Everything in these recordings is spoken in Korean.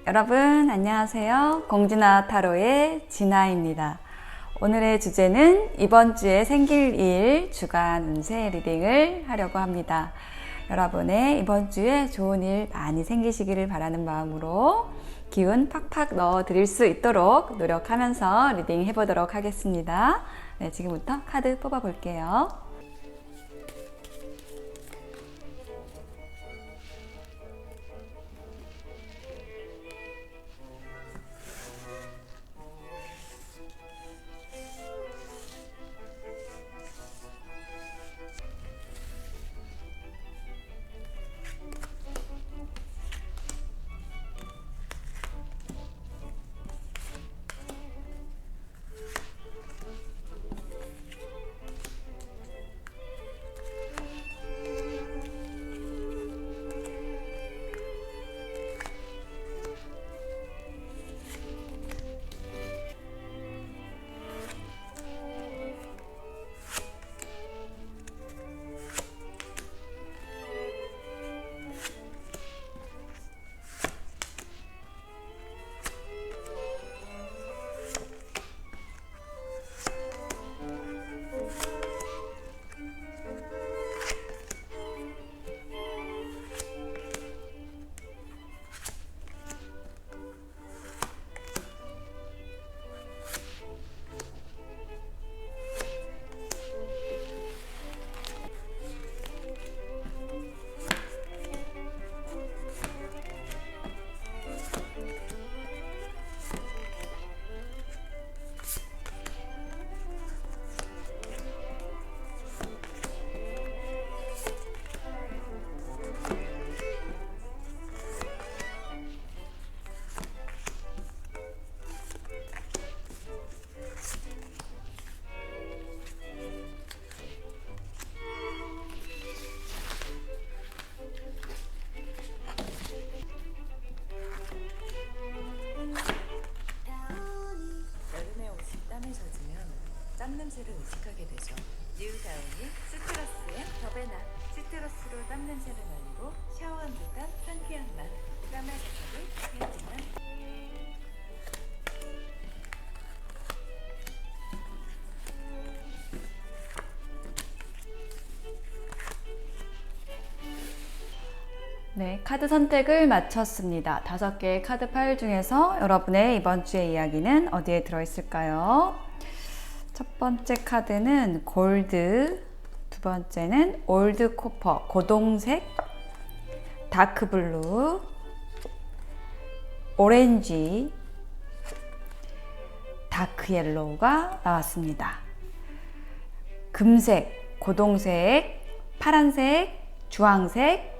여러분 안녕하세요. 공진아 타로의 진아입니다. 오늘의 주제는 이번 주에 생길 일 주간 운세 리딩을 하려고 합니다. 여러분의 이번 주에 좋은 일 많이 생기시기를 바라는 마음으로 기운 팍팍 넣어 드릴 수 있도록 노력하면서 리딩 해보도록 하겠습니다. 네, 지금부터 카드 뽑아 볼게요. 땀냄새를 의식하게 되죠. 뉴다운이 시트러스엔 더베나 시트러스로 땀냄새를 날리고 샤워한 듯한 상쾌한 맛. 땀을 가져도 향기만. 네, 카드 선택을 마쳤습니다. 5개의 카드 파일 중에서 여러분의 이번 주의 이야기는 어디에 들어있을까요? 첫 번째 카드는 골드, 두 번째는 올드 코퍼, 고동색, 다크 블루, 오렌지, 다크 옐로우가 나왔습니다. 금색, 고동색, 파란색, 주황색,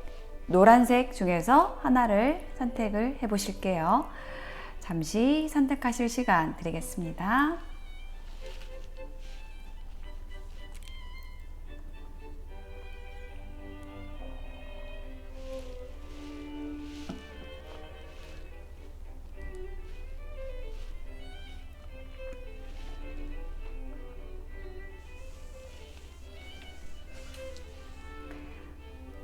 노란색 중에서 하나를 선택을 해 보실게요. 잠시 선택하실 시간 드리겠습니다.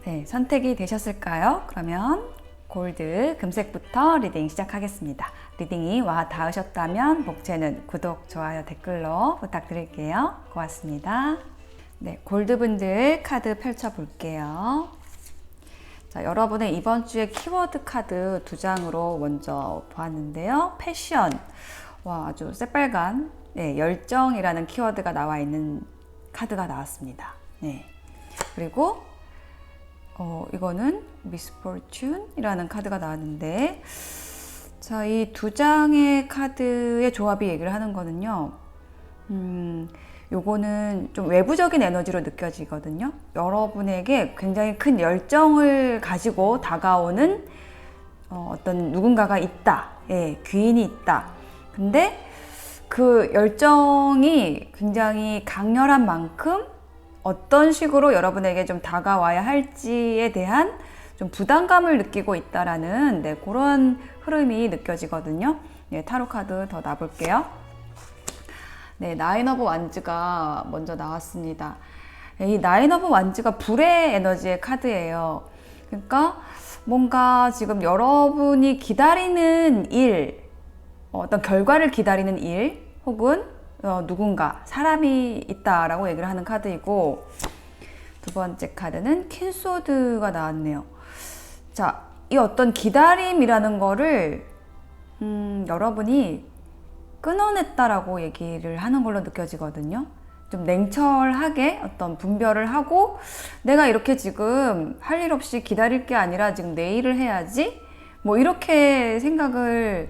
네, 선택이 되셨을까요? 그러면 골드, 금색부터 리딩 시작하겠습니다. 리딩이 와 닿으셨다면 복채는 구독, 좋아요, 댓글로 부탁드릴게요. 고맙습니다. 네, 골드분들 카드 펼쳐볼게요. 자, 여러분의 이번 주의 키워드 카드 2장으로 먼저 보았는데요. 패션, 와 아주 새빨간 열정이라는 키워드가 나와 있는 카드가 나왔습니다. 네, 그리고 이거는 미스포춘이라는 카드가 나왔는데, 자, 이 2장의 카드의 조합이 얘기를 하는 거는요, 요거는 좀 외부적인 에너지로 느껴지거든요. 여러분에게 굉장히 큰 열정을 가지고 다가오는 어떤 누군가가 있다. 예, 귀인이 있다. 근데 그 열정이 굉장히 강렬한 만큼 어떤 식으로 여러분에게 좀 다가와야 할지에 대한 좀 부담감을 느끼고 있다라는 그런 흐름이 느껴지거든요. 네, 타로 카드 더 놔볼게요. 네, 나인 오브 완즈가 먼저 나왔습니다. 이 나인 오브 완즈가 불의 에너지의 카드예요. 그러니까 뭔가 지금 여러분이 기다리는 일, 어떤 결과를 기다리는 일, 혹은 누군가, 사람이 있다라고 얘기를 하는 카드이고, 두 번째 카드는 퀸소드가 나왔네요. 자, 이 어떤 기다림이라는 거를 여러분이 끊어냈다라고 얘기를 하는 걸로 느껴지거든요. 좀 냉철하게 어떤 분별을 하고, 내가 이렇게 지금 할 일 없이 기다릴 게 아니라 지금 내 일을 해야지, 뭐 이렇게 생각을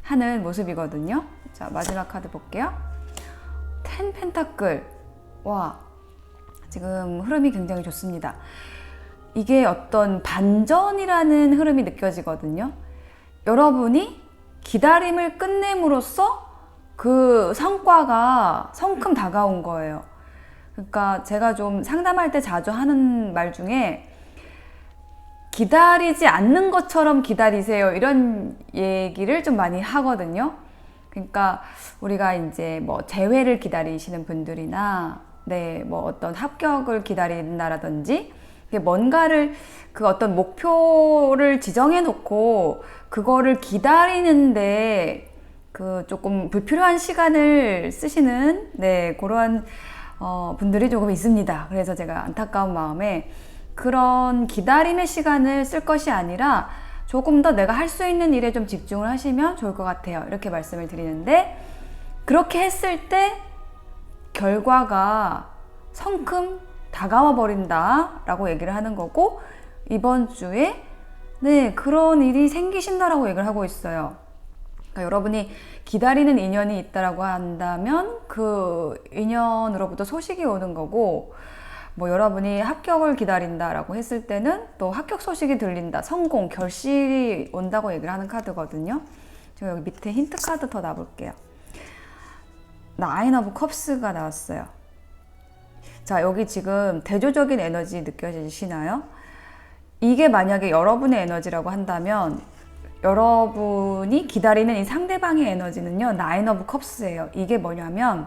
하는 모습이거든요. 자, 마지막 카드 볼게요. 10 펜타클. 와, 지금 흐름이 굉장히 좋습니다. 이게 어떤 반전이라는 흐름이 느껴지거든요. 여러분이 기다림을 끝냄으로써 그 성과가 성큼 다가온 거예요. 그러니까 제가 좀 상담할 때 자주 하는 말 중에 기다리지 않는 것처럼 기다리세요, 이런 얘기를 좀 많이 하거든요. 그러니까 우리가 이제 뭐 재회를 기다리시는 분들이나 뭐 어떤 합격을 기다린다라든지, 뭔가를, 그 어떤 목표를 지정해 놓고 그거를 기다리는데 그 조금 불필요한 시간을 쓰시는 그런 분들이 조금 있습니다. 그래서 제가 안타까운 마음에 그런 기다림의 시간을 쓸 것이 아니라 조금 더 내가 할 수 있는 일에 좀 집중을 하시면 좋을 것 같아요. 이렇게 말씀을 드리는데, 그렇게 했을 때 결과가 성큼 다가와 버린다 라고 얘기를 하는 거고, 이번 주에 그런 일이 생기신다라고 얘기를 하고 있어요. 그러니까 여러분이 기다리는 인연이 있다라고 한다면 그 인연으로부터 소식이 오는 거고, 뭐 여러분이 합격을 기다린다라고 했을 때는 또 합격 소식이 들린다, 성공, 결실이 온다고 얘기를 하는 카드거든요. 제가 여기 밑에 힌트 카드 더 놔볼게요. 나인 오브 컵스가 나왔어요. 자, 여기 지금 대조적인 에너지 느껴지시나요? 이게 만약에 여러분의 에너지라고 한다면, 여러분이 기다리는 이 상대방의 에너지는요, 나인 오브 컵스예요. 이게 뭐냐면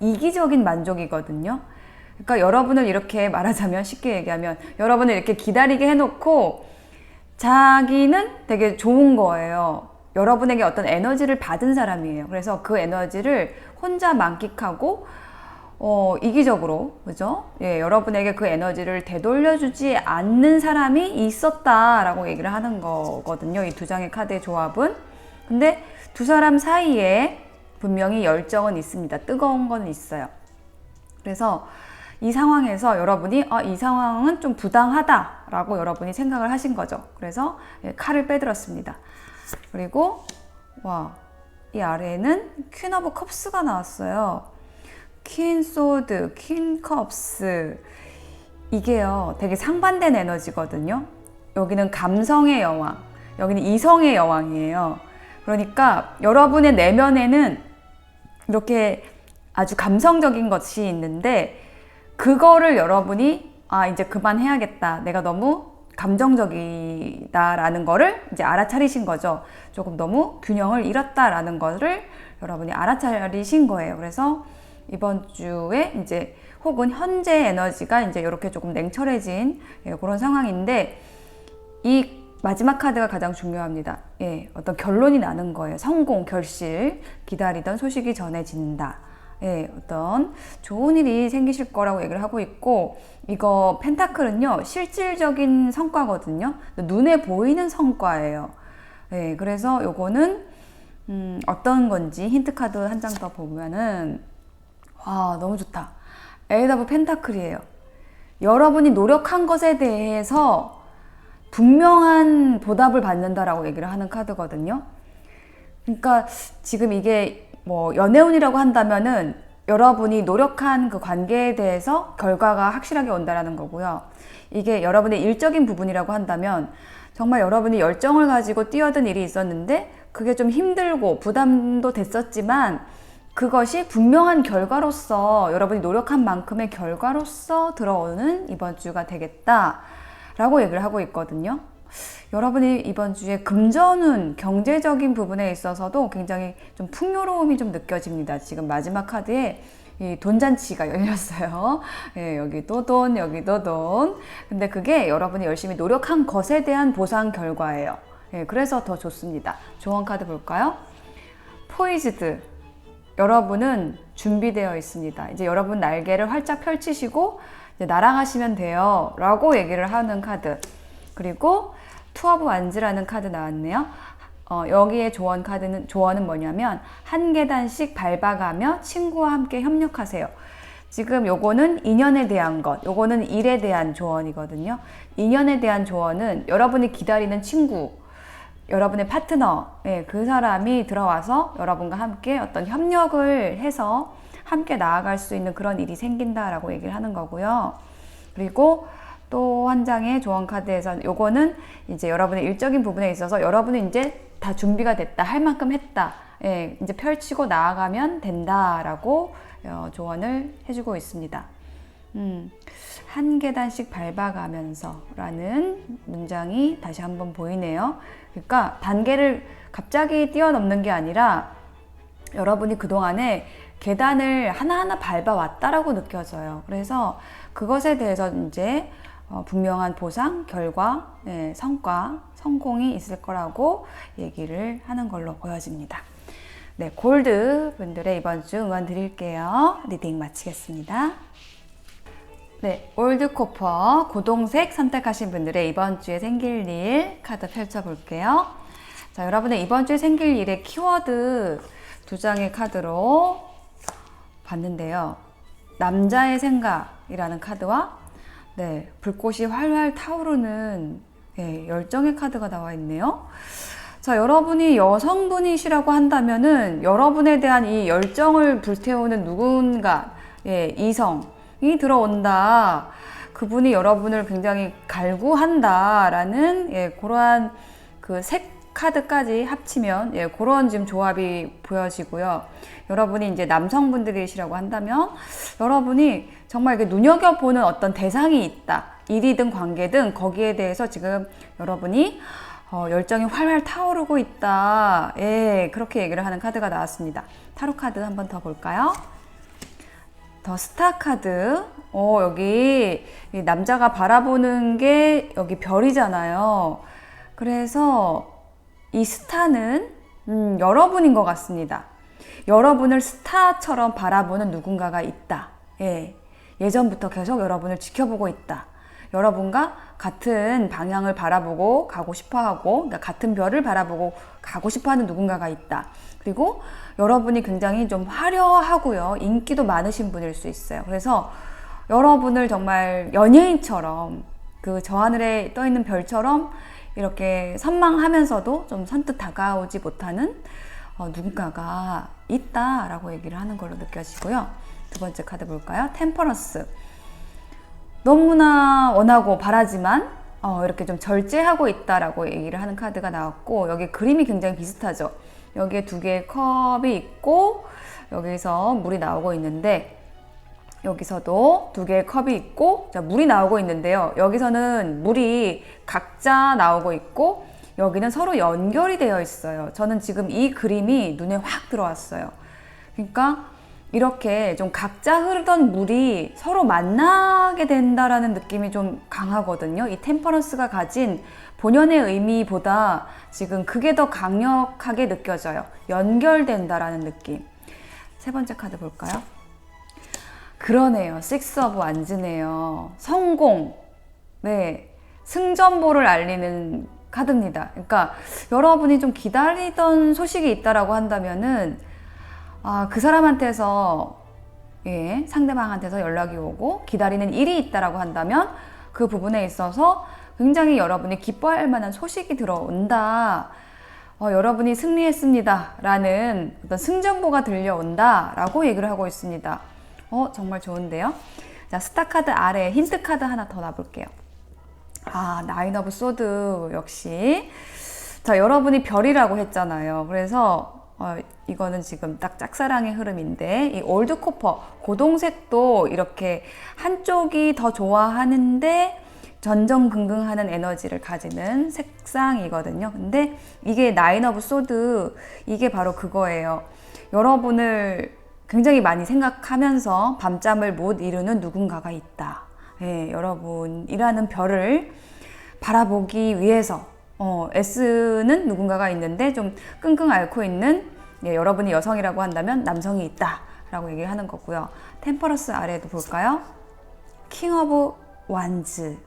이기적인 만족이거든요. 그러니까 여러분을 이렇게 말하자면, 쉽게 얘기하면 여러분을 이렇게 기다리게 해놓고 자기는 되게 좋은 거예요. 여러분에게 어떤 에너지를 받은 사람이에요. 그래서 그 에너지를 혼자 만끽하고 이기적으로, 그죠? 여러분에게 그 에너지를 되돌려주지 않는 사람이 있었다라고 얘기를 하는 거거든요. 이 두 장의 카드의 조합은. 근데 두 사람 사이에 분명히 열정은 있습니다. 뜨거운 건 있어요. 그래서 이 상황에서 여러분이 이 상황은 좀 부당하다라고 여러분이 생각을 하신 거죠. 그래서 칼을 빼들었습니다. 그리고 이 아래에는 퀸 오브 컵스가 나왔어요. 퀸 소드, 퀸 컵스, 이게요 되게 상반된 에너지거든요. 여기는 감성의 여왕, 여기는 이성의 여왕이에요. 그러니까 여러분의 내면에는 이렇게 아주 감성적인 것이 있는데, 그거를 여러분이 이제 그만해야겠다, 내가 너무 감정적이다라는 거를 이제 알아차리신 거죠. 조금 너무 균형을 잃었다라는 거를 여러분이 알아차리신 거예요. 그래서 이번 주에 이제 혹은 현재 에너지가 이제 이렇게 조금 냉철해진 그런 상황인데, 이 마지막 카드가 가장 중요합니다. 어떤 결론이 나는 거예요. 성공, 결실, 기다리던 소식이 전해진다. 어떤 좋은 일이 생기실 거라고 얘기를 하고 있고, 이거 펜타클은요 실질적인 성과거든요. 눈에 보이는 성과예요. 그래서 요거는 어떤 건지 힌트 카드 한 장 더 보면은, 와, 너무 좋다. 에잇 오브 펜타클이에요. 여러분이 노력한 것에 대해서 분명한 보답을 받는다라고 얘기를 하는 카드거든요. 그러니까 지금 이게 뭐 연애운이라고 한다면은 여러분이 노력한 그 관계에 대해서 결과가 확실하게 온다라는 거고요. 이게 여러분의 일적인 부분이라고 한다면, 정말 여러분이 열정을 가지고 뛰어든 일이 있었는데 그게 좀 힘들고 부담도 됐었지만, 그것이 분명한 결과로서, 여러분이 노력한 만큼의 결과로서 들어오는 이번 주가 되겠다라고 얘기를 하고 있거든요. 여러분이 이번 주에 금전운, 경제적인 부분에 있어서도 굉장히 좀 풍요로움이 좀 느껴집니다. 지금 마지막 카드에 이 돈잔치가 열렸어요. 예, 여기도 돈, 여기도 돈. 근데 그게 여러분이 열심히 노력한 것에 대한 보상 결과예요. 예, 그래서 더 좋습니다. 조언 카드 볼까요? 포이즈드. 여러분은 준비되어 있습니다. 이제 여러분 날개를 활짝 펼치시고 이제 날아가시면 돼요. 라고 얘기를 하는 카드. 그리고 투 오브 완즈라는 카드 나왔네요. 여기에 조언은 뭐냐면 한 계단씩 밟아가며 친구와 함께 협력하세요. 지금 요거는 인연에 대한 것, 요거는 일에 대한 조언이거든요. 인연에 대한 조언은 여러분이 기다리는 친구, 여러분의 파트너, 그 사람이 들어와서 여러분과 함께 어떤 협력을 해서 함께 나아갈 수 있는 그런 일이 생긴다라고 얘기를 하는 거고요. 그리고 또 한 장의 조언 카드에서 요거는 이제 여러분의 일적인 부분에 있어서 여러분은 이제 다 준비가 됐다, 할 만큼 했다, 이제 펼치고 나아가면 된다라고 조언을 해주고 있습니다. 한 계단씩 밟아가면서 라는 문장이 다시 한번 보이네요. 그러니까 단계를 갑자기 뛰어넘는 게 아니라 여러분이 그동안에 계단을 하나하나 밟아왔다라고 느껴져요. 그래서 그것에 대해서 이제 분명한 보상, 결과, 성과, 성공이 있을 거라고 얘기를 하는 걸로 보여집니다. 네, 골드 분들의 이번 주 응원 드릴게요. 리딩 마치겠습니다. 네, 올드코퍼 고동색 선택하신 분들의 이번 주에 생길 일 카드 펼쳐볼게요. 자, 여러분의 이번 주에 생길 일의 키워드 두 장의 카드로 봤는데요. 남자의 생각이라는 카드와 네, 불꽃이 활활 타오르는 열정의 카드가 나와 있네요. 자, 여러분이 여성분이시라고 한다면은 여러분에 대한 이 열정을 불태우는 누군가, 이성이 들어온다. 그분이 여러분을 굉장히 갈구한다라는 그러한 그 색 카드까지 합치면 그런 지금 조합이 보여지고요. 여러분이 이제 남성분들이시라고 한다면 여러분이 정말 이렇게 눈여겨보는 어떤 대상이 있다. 일이든 관계든 거기에 대해서 지금 여러분이 열정이 활활 타오르고 있다. 그렇게 얘기를 하는 카드가 나왔습니다. 타로 카드 한번 더 볼까요? 더 스타 카드. 여기 남자가 바라보는 게 여기 별이잖아요. 그래서 이 스타는 여러분인 것 같습니다. 여러분을 스타처럼 바라보는 누군가가 있다. 예전부터 계속 여러분을 지켜보고 있다. 여러분과 같은 방향을 바라보고 가고 싶어하고, 그러니까 같은 별을 바라보고 가고 싶어하는 누군가가 있다. 그리고 여러분이 굉장히 좀 화려하고요, 인기도 많으신 분일 수 있어요. 그래서 여러분을 정말 연예인처럼 그 저 하늘에 떠 있는 별처럼 이렇게 선망하면서도 좀 선뜻 다가오지 못하는 누군가가 있다라고 얘기를 하는 걸로 느껴지고요. 두 번째 카드 볼까요? 템퍼런스. 너무나 원하고 바라지만 이렇게 좀 절제하고 있다라고 얘기를 하는 카드가 나왔고, 여기 그림이 굉장히 비슷하죠. 여기에 두 개의 컵이 있고 여기서 물이 나오고 있는데, 여기서도 두 개의 컵이 있고, 자, 물이 나오고 있는데요. 여기서는 물이 각자 나오고 있고 여기는 서로 연결이 되어 있어요. 저는 지금 이 그림이 눈에 확 들어왔어요. 그러니까 이렇게 좀 각자 흐르던 물이 서로 만나게 된다라는 느낌이 좀 강하거든요. 이 템퍼런스가 가진 본연의 의미보다 지금 그게 더 강력하게 느껴져요. 연결된다라는 느낌. 세 번째 카드 볼까요? 그러네요. 식스 오브 완즈네요. 성공. 네. 승전보를 알리는 카드입니다. 그러니까 여러분이 좀 기다리던 소식이 있다라고 한다면은 그 사람한테서 상대방한테서 연락이 오고 기다리는 일이 있다라고 한다면 그 부분에 있어서 굉장히 여러분이 기뻐할 만한 소식이 들어온다. 여러분이 승리했습니다. 라는 어떤 승전보가 들려온다. 라고 얘기를 하고 있습니다. 정말 좋은데요? 자, 스타 카드 아래 힌트 카드 하나 더 놔볼게요. 나인 오브 소드 역시. 자, 여러분이 별이라고 했잖아요. 그래서 이거는 지금 딱 짝사랑의 흐름인데, 이 올드 코퍼, 고동색도 이렇게 한쪽이 더 좋아하는데 전전긍긍하는 에너지를 가지는 색상이거든요. 근데 이게 나인 오브 소드, 이게 바로 그거예요. 여러분을 굉장히 많이 생각하면서 밤잠을 못 이루는 누군가가 있다. 예, 여러분이라는 별을 바라보기 위해서 애쓰는 누군가가 있는데 좀 끙끙 앓고 있는, 예, 여러분이 여성이라고 한다면 남성이 있다 라고 얘기를 하는 거고요. 템퍼러스 아래에도 볼까요? 킹 오브 완즈.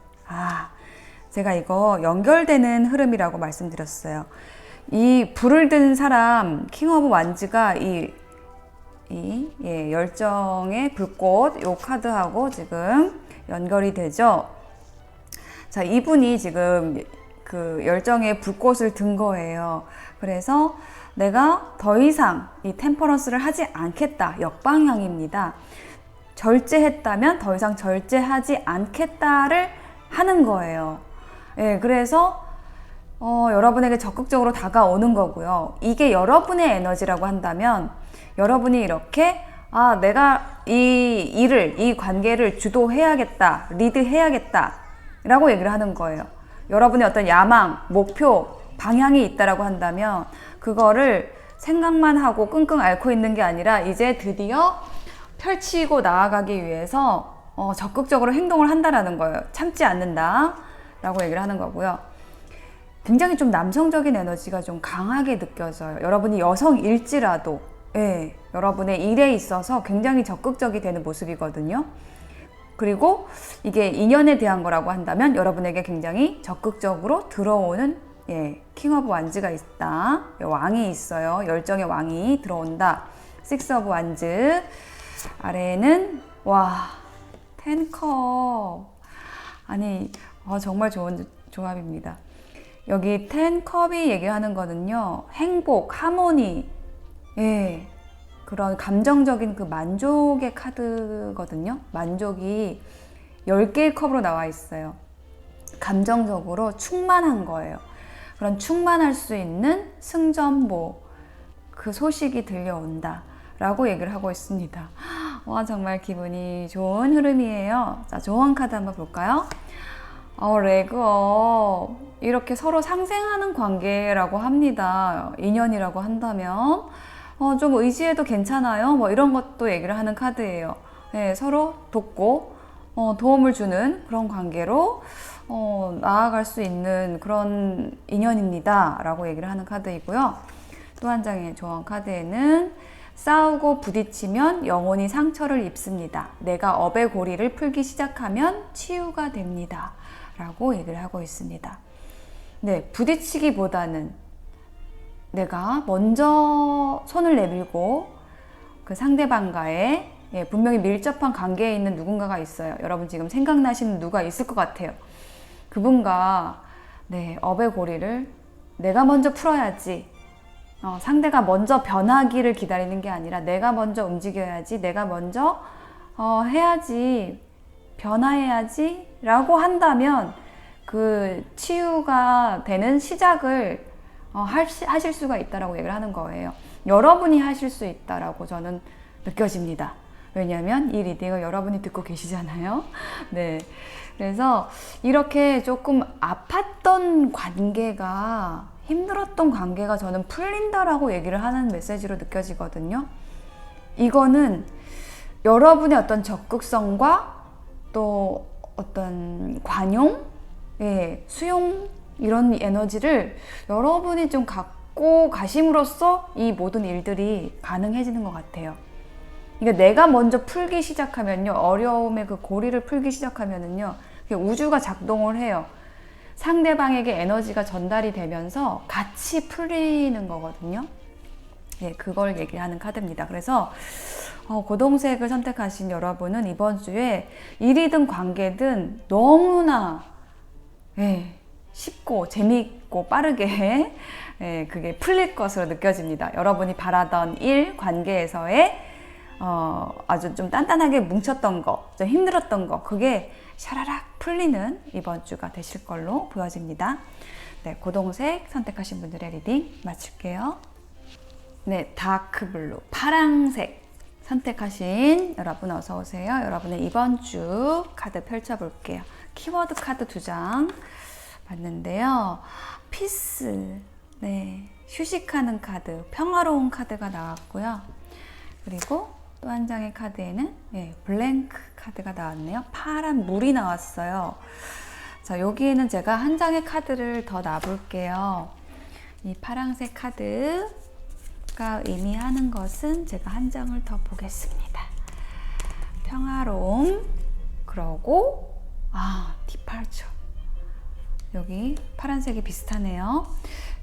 제가 이거 연결되는 흐름이라고 말씀드렸어요. 이 불을 든 사람 킹 오브 완즈가 예, 열정의 불꽃 요 카드하고 지금 연결이 되죠. 자, 이분이 지금 그 열정의 불꽃을 든 거예요. 그래서 내가 더 이상 이 템퍼런스를 하지 않겠다. 역방향입니다. 절제했다면 더 이상 절제하지 않겠다를 하는 거예요. 예, 그래서 여러분에게 적극적으로 다가오는 거고요. 이게 여러분의 에너지라고 한다면 여러분이 이렇게 내가 이 관계를 주도해야겠다, 리드해야겠다 라고 얘기를 하는 거예요. 여러분의 어떤 야망, 목표, 방향이 있다라고 한다면 그거를 생각만 하고 끙끙 앓고 있는 게 아니라 이제 드디어 펼치고 나아가기 위해서 적극적으로 행동을 한다라는 거예요. 참지 않는다 라고 얘기를 하는 거고요. 굉장히 좀 남성적인 에너지가 좀 강하게 느껴져요. 여러분이 여성일지라도, 예, 여러분의 일에 있어서 굉장히 적극적이 되는 모습이거든요. 그리고 이게 인연에 대한 거라고 한다면 여러분에게 굉장히 적극적으로 들어오는, 예, 킹 오브 완즈가 있다. 왕이 있어요. 열정의 왕이 들어온다. 식스 오브 완즈. 아래에는 텐컵. 아니, 정말 좋은 조합입니다. 여기 텐컵이 얘기하는 거는요, 행복, 하모니, 예, 그런 감정적인 그 만족의 카드거든요. 만족이 10개의 컵으로 나와 있어요. 감정적으로 충만한 거예요. 그런 충만할 수 있는 승전보, 그 소식이 들려온다 라고 얘기를 하고 있습니다. 정말 기분이 좋은 흐름이에요. 자, 조언 카드 한번 볼까요? 레그업. 이렇게 서로 상생하는 관계라고 합니다. 인연이라고 한다면 좀 의지해도 괜찮아요. 뭐 이런 것도 얘기를 하는 카드예요. 네, 서로 돕고 도움을 주는 그런 관계로 나아갈 수 있는 그런 인연입니다 라고 얘기를 하는 카드이고요. 또 한 장의 조언 카드에는 싸우고 부딪히면 영혼이 상처를 입습니다. 내가 업의 고리를 풀기 시작하면 치유가 됩니다 라고 얘기를 하고 있습니다. 네, 부딪히기보다는 내가 먼저 손을 내밀고 그 상대방과의, 예, 분명히 밀접한 관계에 있는 누군가가 있어요. 여러분 지금 생각나시는 누가 있을 것 같아요. 그분과, 네, 업의 고리를 내가 먼저 풀어야지. 상대가 먼저 변하기를 기다리는 게 아니라 내가 먼저 움직여야지, 내가 먼저 해야지, 변화해야지 라고 한다면 그 치유가 되는 시작을 하실 수가 있다라고 얘기를 하는 거예요. 여러분이 하실 수 있다라고 저는 느껴집니다. 왜냐하면 이 리딩을 여러분이 듣고 계시잖아요. 네, 그래서 이렇게 조금 아팠던 관계가, 힘들었던 관계가 저는 풀린다라고 얘기를 하는 메시지로 느껴지거든요. 이거는 여러분의 어떤 적극성과 또 어떤 관용, 예, 수용, 이런 에너지를 여러분이 좀 갖고 가심으로써 이 모든 일들이 가능해지는 것 같아요. 그러니까 내가 먼저 풀기 시작하면요, 어려움의 그 고리를 풀기 시작하면은요, 우주가 작동을 해요. 상대방에게 에너지가 전달이 되면서 같이 풀리는 거거든요. 예, 그걸 얘기하는 카드입니다. 그래서 고동색을 선택하신 여러분은 이번 주에 일이든 관계든 너무나, 예, 쉽고 재미있고 빠르게, 예, 그게 풀릴 것으로 느껴집니다. 여러분이 바라던 일, 관계에서의 아주 좀 단단하게 뭉쳤던 거, 좀 힘들었던 거, 그게 샤라락 풀리는 이번 주가 되실 걸로 보여집니다. 네, 고동색 선택하신 분들의 리딩 마칠게요. 네, 다크블루, 파랑색 선택하신 여러분 어서 오세요. 여러분의 이번 주 카드 펼쳐볼게요. 키워드 카드 2장 봤는데요. 피스, 네, 휴식하는 카드, 평화로운 카드가 나왔고요. 그리고 또 한 장의 카드에는 블랭크 카드가 나왔네요. 파란 물이 나왔어요. 자, 여기에는 제가 한 장의 카드를 더 놔볼게요. 이 파란색 카드가 의미하는 것은 제가 한 장을 더 보겠습니다. 평화로움, 그러고 디팔처. 여기 파란색이 비슷하네요.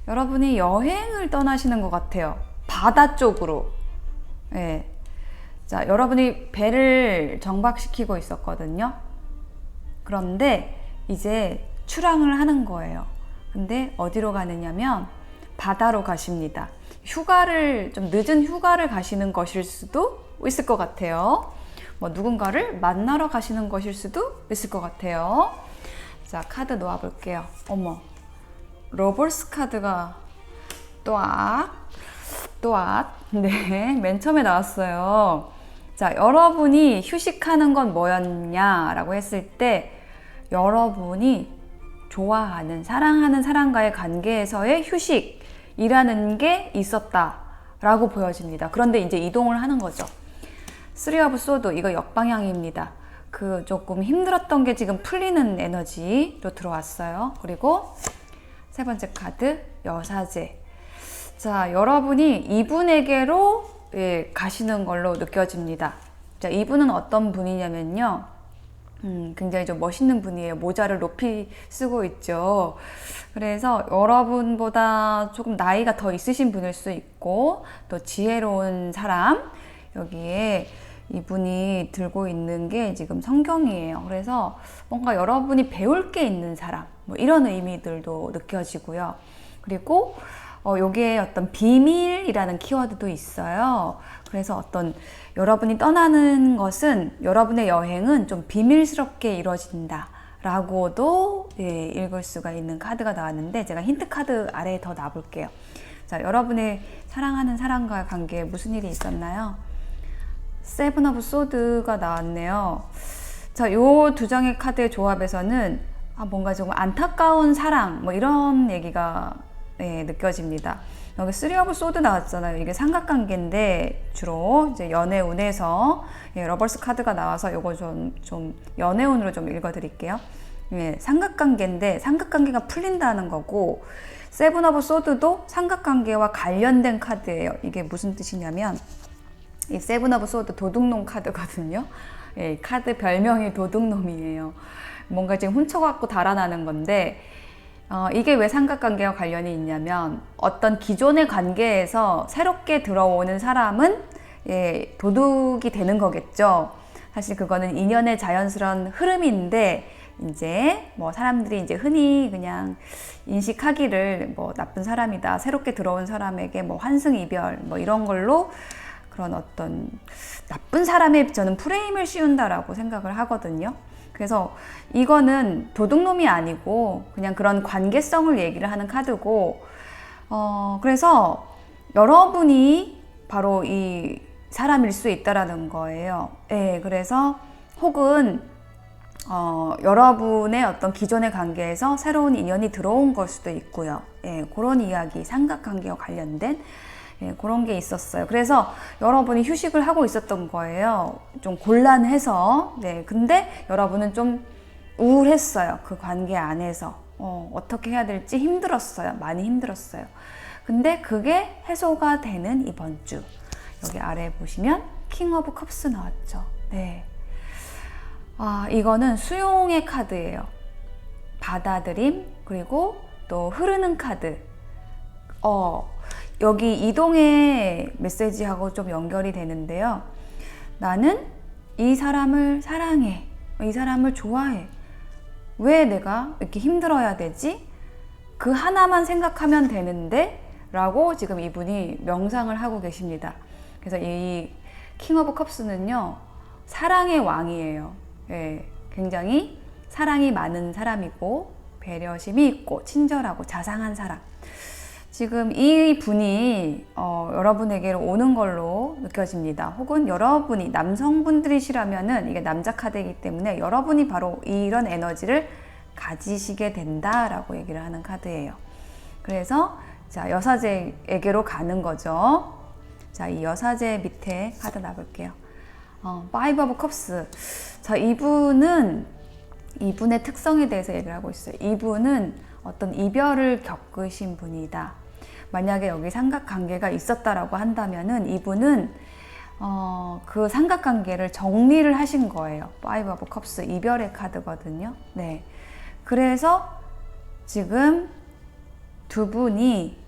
여러분이 여행을 떠나시는 것 같아요. 바다 쪽으로. 자, 여러분이 배를 정박시키고 있었거든요. 그런데 이제 출항을 하는 거예요. 근데 어디로 가느냐면 바다로 가십니다. 휴가를, 좀 늦은 휴가를 가시는 것일 수도 있을 것 같아요. 뭐 누군가를 만나러 가시는 것일 수도 있을 것 같아요. 자, 카드 놓아볼게요. 어머, 러버스 카드가 맨 처음에 나왔어요. 자, 여러분이 휴식하는 건 뭐였냐라고 했을 때 여러분이 좋아하는, 사랑하는 사람과의 관계에서의 휴식이라는 게 있었다라고 보여집니다. 그런데 이제 이동을 하는 거죠. 3 of Swords, 이거 역방향입니다. 그 조금 힘들었던 게 지금 풀리는 에너지로 들어왔어요. 그리고 세 번째 카드, 여사제. 자, 여러분이 이분에게로 가시는 걸로 느껴집니다. 자, 이분은 어떤 분이냐면요. 굉장히 좀 멋있는 분이에요. 모자를 높이 쓰고 있죠. 그래서 여러분보다 조금 나이가 더 있으신 분일 수 있고, 또 지혜로운 사람, 여기에 이분이 들고 있는 게 지금 성경이에요. 그래서 뭔가 여러분이 배울 게 있는 사람, 뭐 이런 의미들도 느껴지고요. 그리고 여기에 어떤 비밀이라는 키워드도 있어요. 그래서 어떤 여러분이 떠나는 것은, 여러분의 여행은 좀 비밀스럽게 이루어진다 라고도 읽을 수가 있는 카드가 나왔는데, 제가 힌트 카드 아래에 더 놔볼게요. 자, 여러분의 사랑하는 사람과의 관계에 무슨 일이 있었나요? 세븐 오브 소드가 나왔네요. 자, 요 두 장의 카드의 조합에서는 뭔가 좀 안타까운 사랑, 뭐 이런 얘기가 느껴집니다. 여기 3 오브 소드 나왔잖아요. 이게 삼각관계인데 주로 이제 연애운에서 러버스 카드가 나와서 요거 좀 연애운으로 좀 읽어드릴게요. 삼각관계인데 삼각관계가 풀린다는 거고, 세븐 오브 소드도 삼각관계와 관련된 카드예요. 이게 무슨 뜻이냐면, 이 세븐 오브 소드 도둑놈 카드거든요. 카드 별명이 도둑놈이에요. 뭔가 지금 훔쳐갖고 달아나는 건데, 이게 왜 삼각관계와 관련이 있냐면, 어떤 기존의 관계에서 새롭게 들어오는 사람은 도둑이 되는 거겠죠. 사실 그거는 인연의 자연스러운 흐름인데, 이제 뭐 사람들이 이제 흔히 그냥 인식하기를 뭐 나쁜 사람이다, 새롭게 들어온 사람에게 뭐 환승이별 뭐 이런 걸로 그런 어떤 나쁜 사람의 저는 프레임을 씌운다라고 생각을 하거든요. 그래서 이거는 도둑놈이 아니고 그냥 그런 관계성을 얘기를 하는 카드고, 그래서 여러분이 바로 이 사람일 수 있다라는 거예요. 그래서 혹은 여러분의 어떤 기존의 관계에서 새로운 인연이 들어온 걸 수도 있고요. 그런 이야기, 삼각관계와 관련된 그런 게 있었어요. 그래서 여러분이 휴식을 하고 있었던 거예요. 좀 곤란해서. 근데 여러분은 좀 우울했어요. 그 관계 안에서. 어떻게 해야 될지 힘들었어요. 많이 힘들었어요. 근데 그게 해소가 되는 이번 주. 여기 아래에 보시면 킹 오브 컵스 나왔죠. 이거는 수용의 카드예요. 받아들임, 그리고 또 흐르는 카드. 여기 이동의 메시지하고 좀 연결이 되는데요. 나는 이 사람을 사랑해. 이 사람을 좋아해. 왜 내가 이렇게 힘들어야 되지? 그 하나만 생각하면 되는데? 라고 지금 이분이 명상을 하고 계십니다. 그래서 이 킹 오브 컵스는요, 사랑의 왕이에요. 굉장히 사랑이 많은 사람이고, 배려심이 있고, 친절하고, 자상한 사람. 지금 이 분이 여러분에게로 오는 걸로 느껴집니다. 혹은 여러분이 남성분들이시라면은, 이게 남자 카드이기 때문에 여러분이 바로 이런 에너지를 가지시게 된다라고 얘기를 하는 카드예요. 그래서 자, 여사제에게로 가는 거죠. 자, 이 여사제 밑에 카드 놔볼게요. 파이브 오브 컵스. 자, 이분의 특성에 대해서 얘기를 하고 있어요. 이분은 어떤 이별을 겪으신 분이다. 만약에 여기 삼각관계가 있었다라고 한다면은 이분은 그 삼각관계를 정리를 하신 거예요. 파이브 오브 컵스, 이별의 카드거든요. 네. 그래서 지금 두 분이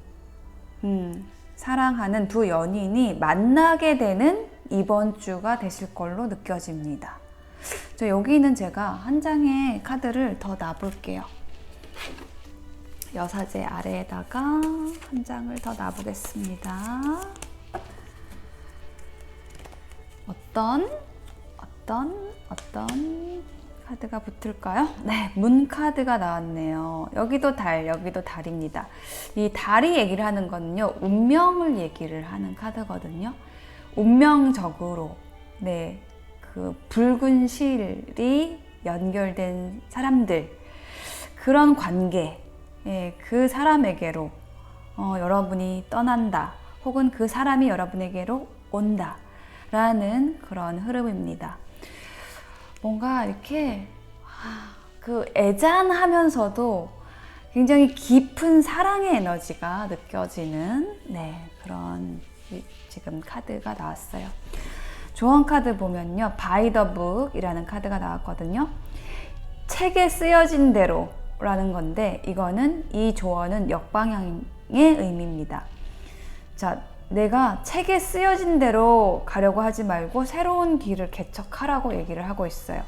사랑하는 두 연인이 만나게 되는 이번 주가 되실 걸로 느껴집니다. 여기는 제가 한 장의 카드를 더 놔볼게요. 여사제 아래에다가 한 장을 더 놔보겠습니다. 어떤 카드가 붙을까요? 네, 문 카드가 나왔네요. 여기도 달, 여기도 달입니다. 이 달이 얘기를 하는 거는요, 운명을 얘기를 하는 카드거든요. 운명적으로, 네, 그 붉은 실이 연결된 사람들, 그런 관계, 예, 그 사람에게로 여러분이 떠난다, 혹은 그 사람이 여러분에게로 온다 라는 그런 흐름입니다. 뭔가 이렇게 그 애잔하면서도 굉장히 깊은 사랑의 에너지가 느껴지는, 네, 그런 지금 카드가 나왔어요. 조언 카드 보면요, 바이 더 북이라는 카드가 나왔거든요. 책에 쓰여진 대로 라는 건데, 이거는 이 조언은 역방향의 의미입니다. 자, 내가 책에 쓰여진 대로 가려고 하지 말고 새로운 길을 개척하라고 얘기를 하고 있어요.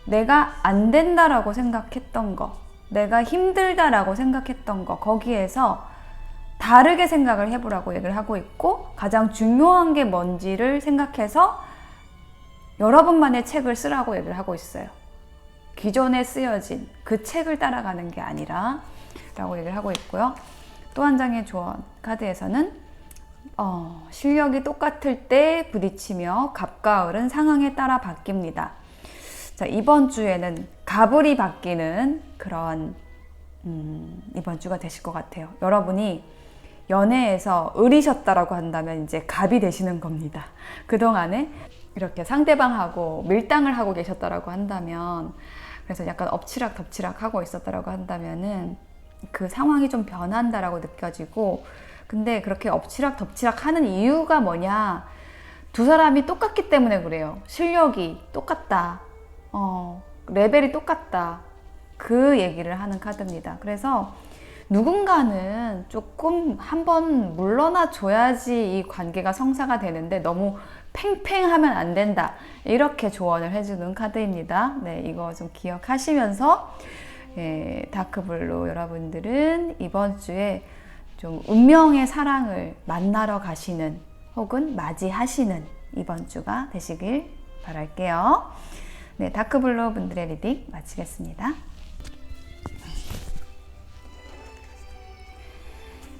내가 안 된다라고 생각했던 거, 내가 힘들다라고 생각했던 거, 거기에서 다르게 생각을 해보라고 얘기를 하고 있고, 가장 중요한 게 뭔지를 생각해서 여러분만의 책을 쓰라고 얘기를 하고 있어요. 기존에 쓰여진 그 책을 따라가는 게 아니라 라고 얘기를 하고 있고요. 또 한 장의 조언 카드에서는 실력이 똑같을 때 부딪히며 갑과 을은 상황에 따라 바뀝니다. 자, 이번 주에는 갑을이 바뀌는 그런 이번 주가 되실 것 같아요. 여러분이 연애에서 을이셨다라고 한다면 이제 갑이 되시는 겁니다. 그동안에 이렇게 상대방하고 밀당을 하고 계셨다라고 한다면, 그래서 약간 엎치락 덮치락 하고 있었다라고 한다면은 그 상황이 좀 변한다라고 느껴지고, 근데 그렇게 엎치락 덮치락 하는 이유가 뭐냐, 두 사람이 똑같기 때문에 그래요. 실력이 똑같다, 레벨이 똑같다, 그 얘기를 하는 카드입니다. 그래서 누군가는 조금 한번 물러나 줘야지 이 관계가 성사가 되는데 너무 팽팽하면 안 된다, 이렇게 조언을 해주는 카드입니다. 네, 이거 좀 기억하시면서, 예, 다크블루 여러분들은 이번 주에 좀 운명의 사랑을 만나러 가시는, 혹은 맞이하시는 이번 주가 되시길 바랄게요. 네, 다크블루 분들의 리딩 마치겠습니다.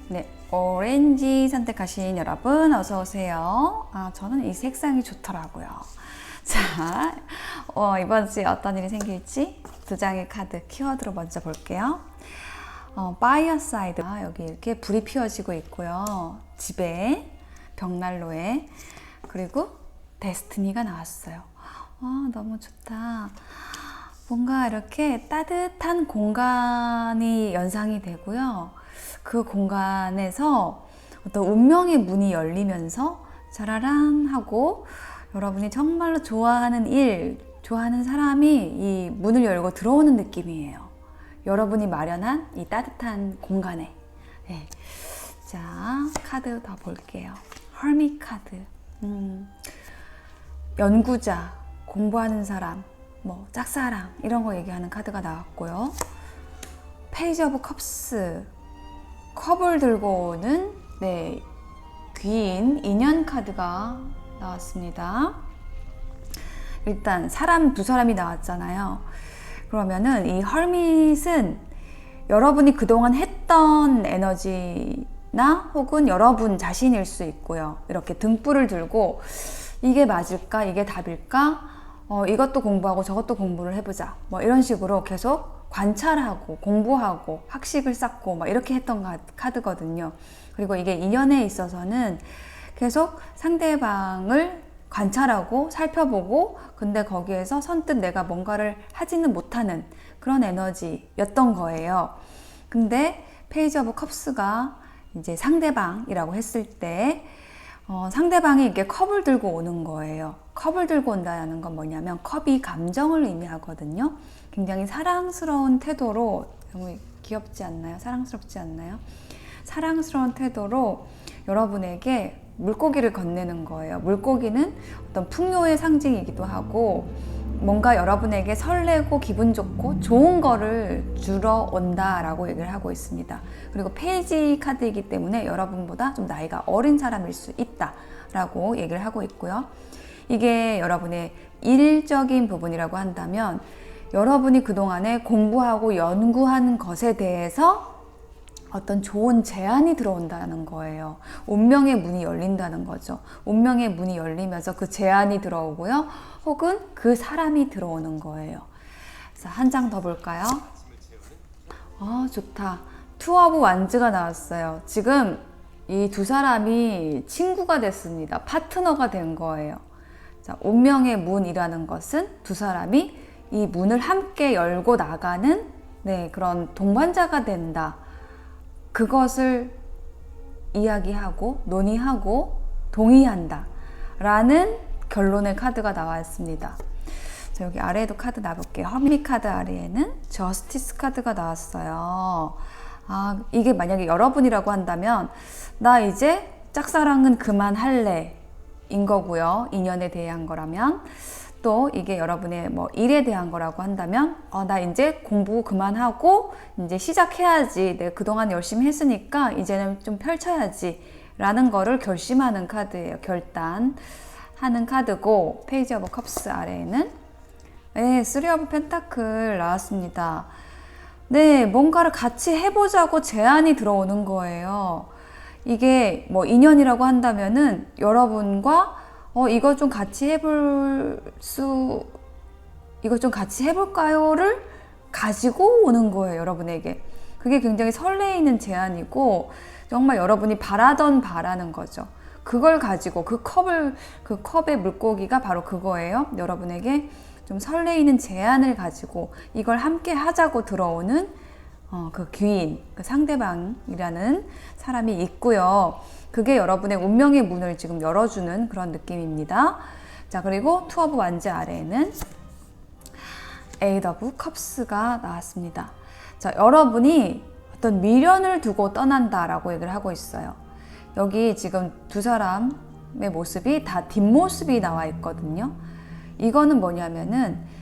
네, 오렌지 선택하신 여러분 어서 오세요. 저는 이 색상이 좋더라고요. 자, 이번 주에 어떤 일이 생길지 두 장의 카드 키워드로 먼저 볼게요. By your side, 여기 이렇게 불이 피워지고 있고요. 집에, 벽난로에, 그리고 데스티니가 나왔어요. 너무 좋다. 뭔가 이렇게 따뜻한 공간이 연상이 되고요. 그 공간에서 어떤 운명의 문이 열리면서 짜라란 하고 여러분이 정말로 좋아하는 일, 좋아하는 사람이 이 문을 열고 들어오는 느낌이에요. 여러분이 마련한 이 따뜻한 공간에. 네. 자, 카드 더 볼게요. hermit 카드. 연구자, 공부하는 사람, 뭐 짝사랑 이런 거 얘기하는 카드가 나왔고요. 페이지 오브 컵스, 컵을 들고 오는, 네, 귀인, 인연 카드가 나왔습니다. 일단 사람 두 사람이 나왔잖아요. 그러면은 이 hermit은 여러분이 그동안 했던 에너지나 혹은 여러분 자신일 수 있고요. 이렇게 등불을 들고 이게 맞을까? 이게 답일까? 이것도 공부하고 저것도 공부를 해보자. 뭐 이런 식으로 계속 관찰하고 공부하고 학식을 쌓고 막 이렇게 했던 카드거든요. 그리고 이게 인연에 있어서는 계속 상대방을 관찰하고 살펴보고 근데 거기에서 선뜻 내가 뭔가를 하지는 못하는 그런 에너지였던 거예요. 근데 페이지 오브 컵스가 이제 상대방이라고 했을 때 상대방이 이렇게 컵을 들고 오는 거예요. 컵을 들고 온다는 건 뭐냐면 컵이 감정을 의미하거든요. 굉장히 사랑스러운 태도로, 너무 귀엽지 않나요? 사랑스럽지 않나요? 사랑스러운 태도로 여러분에게 물고기를 건네는 거예요. 물고기는 어떤 풍요의 상징이기도 하고 뭔가 여러분에게 설레고 기분 좋고 좋은 거를 주러 온다라고 얘기를 하고 있습니다. 그리고 페이지 카드이기 때문에 여러분보다 좀 나이가 어린 사람일 수 있다라고 얘기를 하고 있고요. 이게 여러분의 일적인 부분이라고 한다면 여러분이 그동안에 공부하고 연구한 것에 대해서 어떤 좋은 제안이 들어온다는 거예요. 운명의 문이 열린다는 거죠. 운명의 문이 열리면서 그 제안이 들어오고요. 혹은 그 사람이 들어오는 거예요. 그래서 한 장 더 볼까요? 좋다. 투 오브 완즈가 나왔어요. 지금 이 두 사람이 친구가 됐습니다. 파트너가 된 거예요. 자, 운명의 문이라는 것은 두 사람이 이 문을 함께 열고 나가는 그런 동반자가 된다. 그것을 이야기하고 논의하고 동의한다 라는 결론의 카드가 나왔습니다. 자, 여기 아래에도 카드 놔볼게요. 허미 카드 아래에는 저스티스 카드가 나왔어요. 이게 만약에 여러분이라고 한다면 나 이제 짝사랑은 그만할래 인 거고요. 인연에 대한 거라면 또 이게 여러분의 뭐 일에 대한 거라고 한다면 나 이제 공부 그만하고 이제 시작해야지. 내가 그동안 열심히 했으니까 이제는 좀 펼쳐야지 라는 거를 결심하는 카드예요. 결단하는 카드고 페이지 오브 컵스 아래에는 쓰리 오브 펜타클 나왔습니다. 뭔가를 같이 해보자고 제안이 들어오는 거예요. 이게 뭐 인연이라고 한다면은 여러분과 이거 좀 같이 해볼까요를 가지고 오는 거예요, 여러분에게. 그게 굉장히 설레이는 제안이고, 정말 여러분이 바라는 거죠. 그걸 가지고, 그 컵의 물고기가 바로 그거예요. 여러분에게 좀 설레이는 제안을 가지고, 이걸 함께 하자고 들어오는 그 귀인, 그 상대방이라는 사람이 있고요. 그게 여러분의 운명의 문을 지금 열어주는 그런 느낌입니다. 자, 그리고 투 오브 완즈 아래에는 에잇 오브 컵스가 나왔습니다. 자, 여러분이 어떤 미련을 두고 떠난다라고 얘기를 하고 있어요. 여기 지금 두 사람의 모습이 다 뒷모습이 나와 있거든요. 이거는 뭐냐면은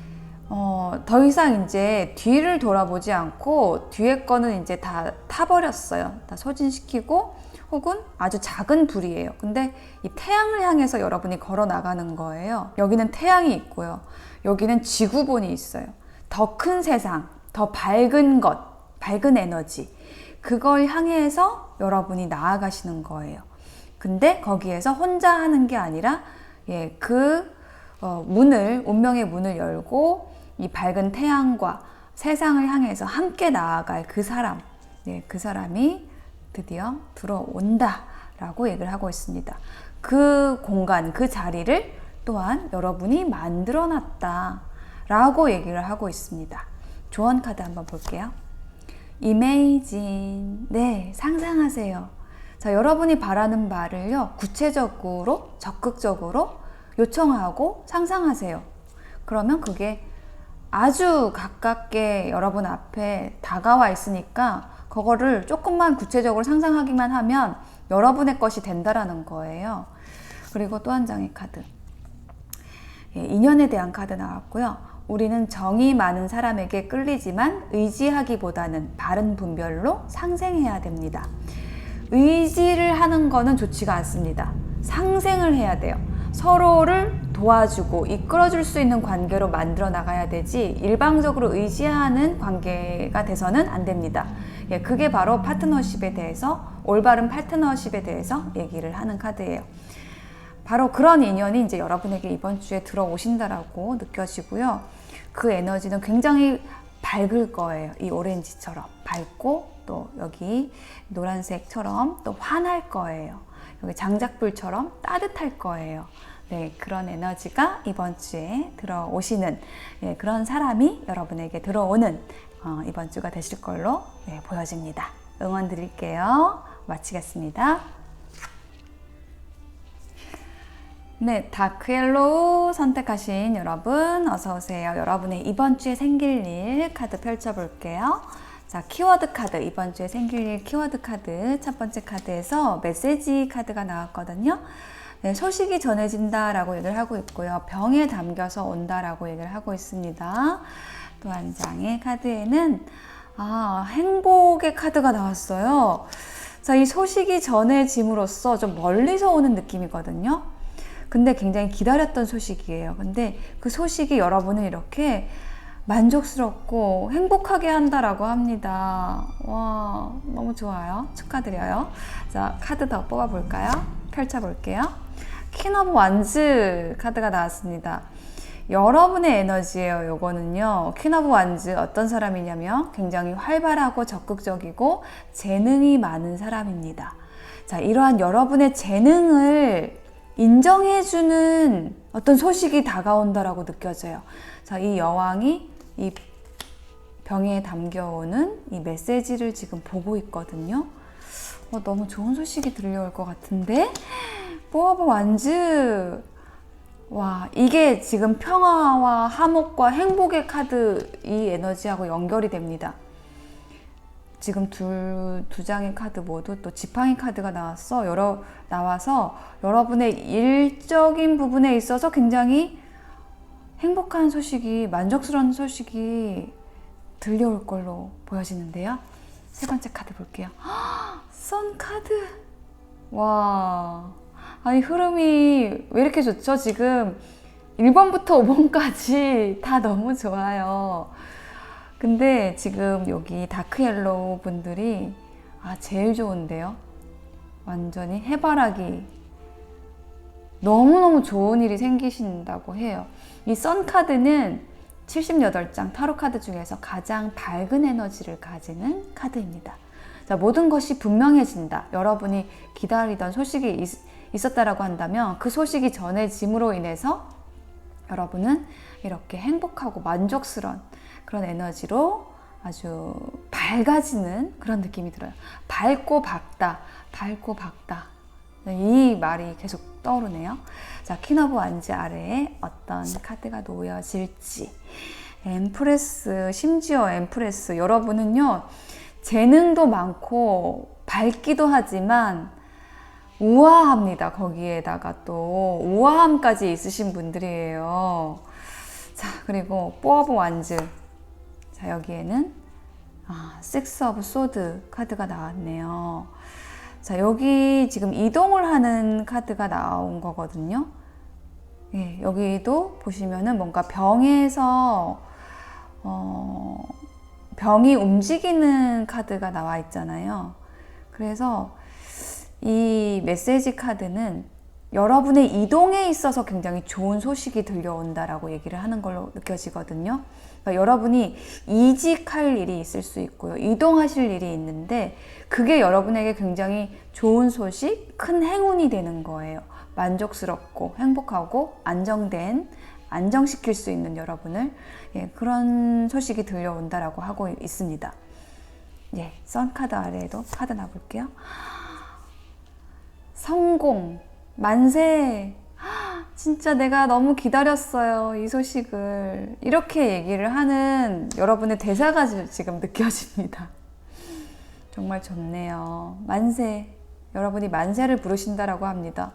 더 이상 이제 뒤를 돌아보지 않고 뒤에 거는 이제 다 타버렸어요. 다 소진시키고 혹은 아주 작은 불이에요. 근데 이 태양을 향해서 여러분이 걸어 나가는 거예요. 여기는 태양이 있고요. 여기는 지구본이 있어요. 더 큰 세상, 더 밝은 것, 밝은 에너지. 그걸 향해서 여러분이 나아가시는 거예요. 근데 거기에서 혼자 하는 게 아니라 운명의 문을 열고 이 밝은 태양과 세상을 향해서 함께 나아갈 그 사람, 그 사람이 드디어 들어온다 라고 얘기를 하고 있습니다. 그 공간, 그 자리를 또한 여러분이 만들어 놨다 라고 얘기를 하고 있습니다. 조언 카드 한번 볼게요. Imagine. 상상하세요. 자, 여러분이 바라는 바를요, 구체적으로, 적극적으로 요청하고 상상하세요. 그러면 그게 아주 가깝게 여러분 앞에 다가와 있으니까 그거를 조금만 구체적으로 상상하기만 하면 여러분의 것이 된다라는 거예요. 그리고 또 한 장의 카드. 인연에 대한 카드 나왔고요. 우리는 정이 많은 사람에게 끌리지만 의지하기보다는 바른 분별로 상생해야 됩니다. 의지를 하는 거는 좋지가 않습니다. 상생을 해야 돼요. 서로를 도와주고 이끌어줄 수 있는 관계로 만들어 나가야 되지 일방적으로 의지하는 관계가 돼서는 안 됩니다. 그게 바로 파트너십에 대해서, 올바른 파트너십에 대해서 얘기를 하는 카드예요. 바로 그런 인연이 이제 여러분에게 이번 주에 들어오신다라고 느껴지고요. 그 에너지는 굉장히 밝을 거예요. 이 오렌지처럼 밝고 또 여기 노란색처럼 또 환할 거예요. 여기 장작불처럼 따뜻할 거예요. 네, 그런 에너지가 이번 주에 들어오시는 그런 사람이 여러분에게 들어오는 이번 주가 되실 걸로 보여집니다. 응원 드릴게요. 마치겠습니다. 네, 다크옐로우 선택하신 여러분 어서 오세요. 여러분의 이번 주에 생길 일 카드 펼쳐볼게요. 자, 키워드 카드, 이번 주에 생길 일 키워드 카드 첫 번째 카드에서 메시지 카드가 나왔거든요. 네, 소식이 전해진다라고 얘기를 하고 있고요. 병에 담겨서 온다라고 얘기를 하고 있습니다. 또 한 장의 카드에는 행복의 카드가 나왔어요. 자, 이 소식이 전해짐으로써 좀 멀리서 오는 느낌이거든요. 근데 굉장히 기다렸던 소식이에요. 근데 그 소식이 여러분을 이렇게 만족스럽고 행복하게 한다라고 합니다. 와, 너무 좋아요. 축하드려요. 자, 카드 더 뽑아볼까요? 펼쳐볼게요. 퀸 오브 완즈 카드가 나왔습니다. 여러분의 에너지예요. 요거는요. 퀸 오브 완즈 어떤 사람이냐면 굉장히 활발하고 적극적이고 재능이 많은 사람입니다. 자, 이러한 여러분의 재능을 인정해주는 어떤 소식이 다가온다라고 느껴져요. 자, 이 여왕이 이 병에 담겨오는 이 메시지를 지금 보고 있거든요. 너무 좋은 소식이 들려올 것 같은데? 포 오브 완즈. 와, 이게 지금 평화와 화목과 행복의 카드 이 에너지하고 연결이 됩니다. 지금 두 장의 카드 모두 또 지팡이 카드가 나와서 여러분의 일적인 부분에 있어서 굉장히 행복한 소식이, 만족스러운 소식이 들려올 걸로 보여지는데요. 세 번째 카드 볼게요. 선 카드. 와, 아니 흐름이 왜 이렇게 좋죠? 지금 1번부터 5번까지 다 너무 좋아요. 근데 지금 여기 다크옐로우 분들이 제일 좋은데요. 완전히 해바라기. 너무너무 좋은 일이 생기신다고 해요. 이 선 카드는 78장 타로 카드 중에서 가장 밝은 에너지를 가지는 카드입니다. 자, 모든 것이 분명해진다. 여러분이 기다리던 소식이 있었다라고 한다면 그 소식이 전해짐으로 인해서 여러분은 이렇게 행복하고 만족스러운 그런 에너지로 아주 밝아지는 그런 느낌이 들어요. 밝고 밝다, 밝고 밝다. 이 말이 계속 떠오르네요. 자, 퀸 오브 완즈 아래에 어떤 카드가 놓여질지. 엠프레스, 심지어 엠프레스. 여러분은요, 재능도 많고 밝기도 하지만 우아합니다. 거기에다가 또 우아함까지 있으신 분들이에요. 자, 그리고 포 오브 완즈. 자, 여기에는 식스 오브 소드 카드가 나왔네요. 자, 여기 지금 이동을 하는 카드가 나온 거거든요. 예, 여기도 보시면은 뭔가 병에서 병이 움직이는 카드가 나와 있잖아요. 그래서 이 메시지 카드는 여러분의 이동에 있어서 굉장히 좋은 소식이 들려온다라고 얘기를 하는 걸로 느껴지거든요. 그러니까 여러분이 이직할 일이 있을 수 있고요. 이동하실 일이 있는데 그게 여러분에게 굉장히 좋은 소식, 큰 행운이 되는 거예요. 만족스럽고 행복하고 안정시킬 수 있는 여러분을 그런 소식이 들려온다라고 하고 있습니다. 예, 선 카드 아래에도 카드 놔볼게요. 성공, 만세. 진짜 내가 너무 기다렸어요, 이 소식을. 이렇게 얘기를 하는 여러분의 대사가 지금 느껴집니다. 정말 좋네요. 만세. 여러분이 만세를 부르신다라고 합니다.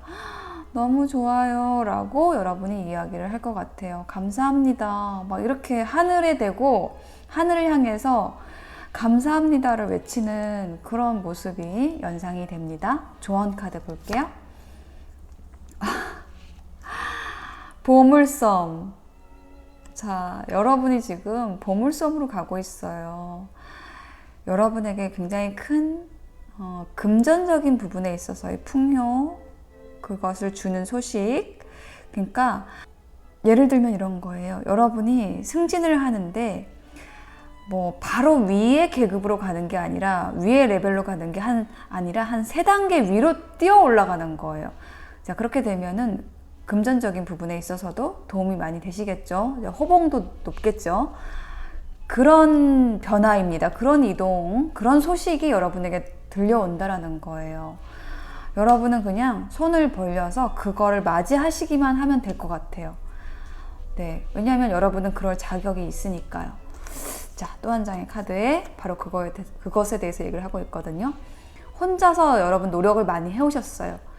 너무 좋아요 라고 여러분이 이야기를 할 것 같아요. 감사합니다. 막 이렇게 하늘에 대고 하늘을 향해서 감사합니다를 외치는 그런 모습이 연상이 됩니다. 조언 카드 볼게요. 보물섬. 자, 여러분이 지금 보물섬으로 가고 있어요. 여러분에게 굉장히 큰 금전적인 부분에 있어서의 풍요, 그것을 주는 소식. 그러니까 예를 들면 이런 거예요. 여러분이 승진을 하는데 뭐 바로 위의 계급으로 가는 게 아니라 위의 레벨로 가는 게 아니라 한 3단계 위로 뛰어 올라가는 거예요. 자, 그렇게 되면은 금전적인 부분에 있어서도 도움이 많이 되시겠죠. 호봉도 높겠죠. 그런 변화입니다. 그런 이동, 그런 소식이 여러분에게 들려온다라는 거예요. 여러분은 그냥 손을 벌려서 그거를 맞이하시기만 하면 될 것 같아요. 네, 왜냐하면 여러분은 그럴 자격이 있으니까요. 자, 또 한 장의 카드에 바로 그것에 대해서 얘기를 하고 있거든요. 혼자서 여러분 노력을 많이 해오셨어요.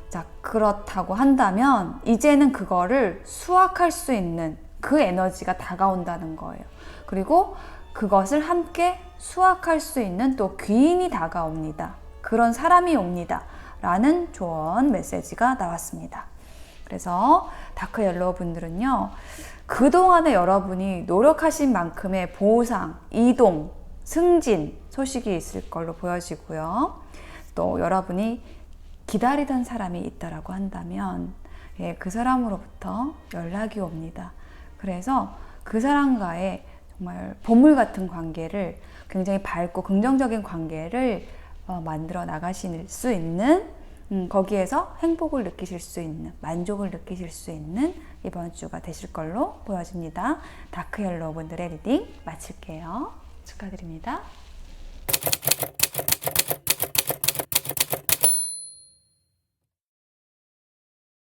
자, 그렇다고 한다면 이제는 그거를 수확할 수 있는 그 에너지가 다가온다는 거예요. 그리고 그것을 함께 수확할 수 있는 또 귀인이 다가옵니다. 그런 사람이 옵니다. 라는 조언 메시지가 나왔습니다. 그래서 다크 옐로우 분들은요, 그동안에 여러분이 노력하신 만큼의 보상, 이동, 승진 소식이 있을 걸로 보여지고요. 또 여러분이 기다리던 사람이 있다라고 한다면 그 사람으로부터 연락이 옵니다. 그래서 그 사람과의 정말 보물 같은 관계를, 굉장히 밝고 긍정적인 관계를 만들어 나가실 수 있는, 거기에서 행복을 느끼실 수 있는, 만족을 느끼실 수 있는 이번 주가 되실 걸로 보여집니다. 다크 옐로우 분들의 리딩 마칠게요. 축하드립니다.